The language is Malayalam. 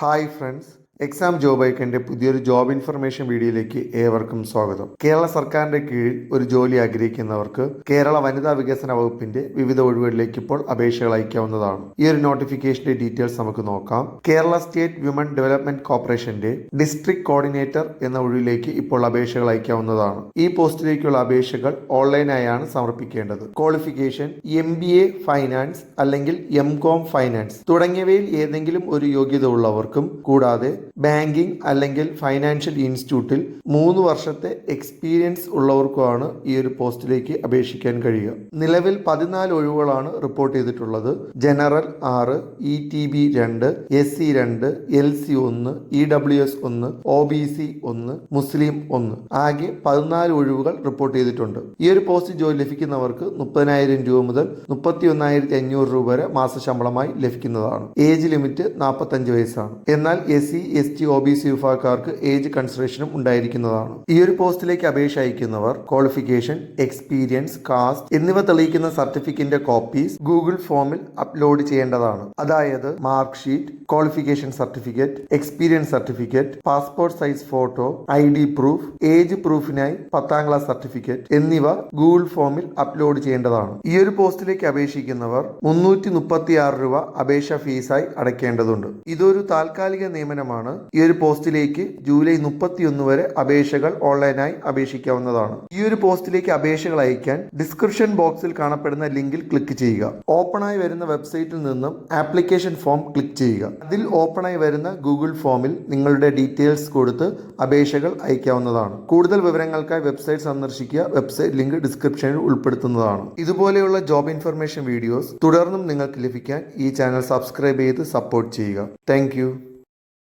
ഹായ് ഫ്രണ്ട്സ്, എക്സാം ജോബ് ഐക്കൻ്റെ പുതിയൊരു ജോബ് ഇൻഫർമേഷൻ വീഡിയോയിലേക്ക് ഏവർക്കും സ്വാഗതം. കേരള സർക്കാരിന്റെ കീഴിൽ ഒരു ജോലി ആഗ്രഹിക്കുന്നവർക്ക് കേരള വനിതാ വികസന വകുപ്പിന്റെ വിവിധ ഒഴിവുകളിലേക്ക് ഇപ്പോൾ അപേക്ഷകൾ അയക്കാവുന്നതാണ്. ഈ ഒരു നോട്ടിഫിക്കേഷന്റെ ഡീറ്റെയിൽസ് നമുക്ക് നോക്കാം. കേരള സ്റ്റേറ്റ് വിമൻ ഡെവലപ്മെന്റ് കോർപ്പറേഷന്റെ ഡിസ്ട്രിക്ട് കോർഡിനേറ്റർ എന്ന ഒഴിവിലേക്ക് ഇപ്പോൾ അപേക്ഷകൾ അയക്കാവുന്നതാണ്. ഈ പോസ്റ്റിലേക്കുള്ള അപേക്ഷകൾ ഓൺലൈനായാണ് സമർപ്പിക്കേണ്ടത്. ക്വാളിഫിക്കേഷൻ MBA ഫൈനാൻസ് അല്ലെങ്കിൽ MCOM ഫൈനാൻസ് തുടങ്ങിയവയിൽ ഏതെങ്കിലും ഒരു യോഗ്യത ഉള്ളവർക്കും കൂടാതെ ബാങ്കിംഗ് അല്ലെങ്കിൽ ഫൈനാൻഷ്യൽ ഇൻസ്റ്റിറ്റ്യൂട്ടിൽ 3 വർഷത്തെ എക്സ്പീരിയൻസ് ഉള്ളവർക്കുമാണ് ഈ ഒരു പോസ്റ്റിലേക്ക് അപേക്ഷിക്കാൻ കഴിയുക. നിലവിൽ 14 ഒഴിവുകളാണ് റിപ്പോർട്ട് ചെയ്തിട്ടുള്ളത്. General 6, ETB 2, SC 2, LC 1, EWS 1, OBC 1, മുസ്ലിം 1, ആകെ 14 ഒഴിവുകൾ റിപ്പോർട്ട് ചെയ്തിട്ടുണ്ട്. ഈ ഒരു പോസ്റ്റ് ജോലി ലഭിക്കുന്നവർക്ക് 30,000 രൂപ മുതൽ 31,500 രൂപ വരെ മാസശമ്പളമായി ലഭിക്കുന്നതാണ്. ഏജ് ലിമിറ്റ് 45 വയസ്സാണ്. എന്നാൽ SC ST OBC വിഭാഗക്കാർക്ക് ഏജ് കൺസിഡറേഷനും ഉണ്ടായിരിക്കുന്നതാണ്. ഈ ഒരു പോസ്റ്റിലേക്ക് അപേക്ഷ അയക്കുന്നവർ ക്വാളിഫിക്കേഷൻ, എക്സ്പീരിയൻസ്, കാസ്റ്റ് എന്നിവ തെളിയിക്കുന്ന സർട്ടിഫിക്കറ്റിന്റെ കോപ്പീസ് ഗൂഗിൾ ഫോമിൽ അപ്ലോഡ് ചെയ്യേണ്ടതാണ്. അതായത് mark sheet, qualification certificate, experience certificate, passport size photo, ID proof, age പ്രൂഫിനായി 10ാം ക്ലാസ് സർട്ടിഫിക്കറ്റ് എന്നിവ ഗൂഗിൾ ഫോമിൽ അപ്ലോഡ് ചെയ്യേണ്ടതാണ്. ഈ ഒരു പോസ്റ്റിലേക്ക് അപേക്ഷിക്കുന്നവർ 336 രൂപ അപേക്ഷ ഫീസായി അടയ്ക്കേണ്ടതുണ്ട്. ഇതൊരു താൽക്കാലിക നിയമനമാണ്. ഈ ഒരു പോസ്റ്റിലേക്ക് ജൂലൈ 31 വരെ അപേക്ഷകൾ ഓൺലൈനായി അപേക്ഷിക്കാവുന്നതാണ്. ഈ ഒരു പോസ്റ്റിലേക്ക് അപേക്ഷകൾ അയക്കാൻ ഡിസ്ക്രിപ്ഷൻ ബോക്സിൽ കാണപ്പെടുന്ന ലിങ്കിൽ ക്ലിക്ക് ചെയ്യുക. ഓപ്പണായി വരുന്ന വെബ്സൈറ്റിൽ നിന്നും ആപ്ലിക്കേഷൻ ഫോം ക്ലിക്ക് ചെയ്യുക. അതിൽ ഓപ്പണായി വരുന്ന ഗൂഗിൾ ഫോമിൽ നിങ്ങളുടെ ഡീറ്റെയിൽസ് കൊടുത്ത് അപേക്ഷകൾ അയക്കാവുന്നതാണ്. കൂടുതൽ വിവരങ്ങൾക്കായി വെബ്സൈറ്റ് സന്ദർശിക്കുക. വെബ്സൈറ്റ് ലിങ്ക് ഡിസ്ക്രിപ്ഷനിൽ ഉൾപ്പെടുത്തുന്നതാണ്. ഇതുപോലെയുള്ള ജോബ് ഇൻഫർമേഷൻ വീഡിയോസ് തുടർന്നും നിങ്ങൾക്ക് ലഭിക്കാൻ ഈ ചാനൽ സബ്സ്ക്രൈബ് ചെയ്ത് സപ്പോർട്ട് ചെയ്യുക. താങ്ക്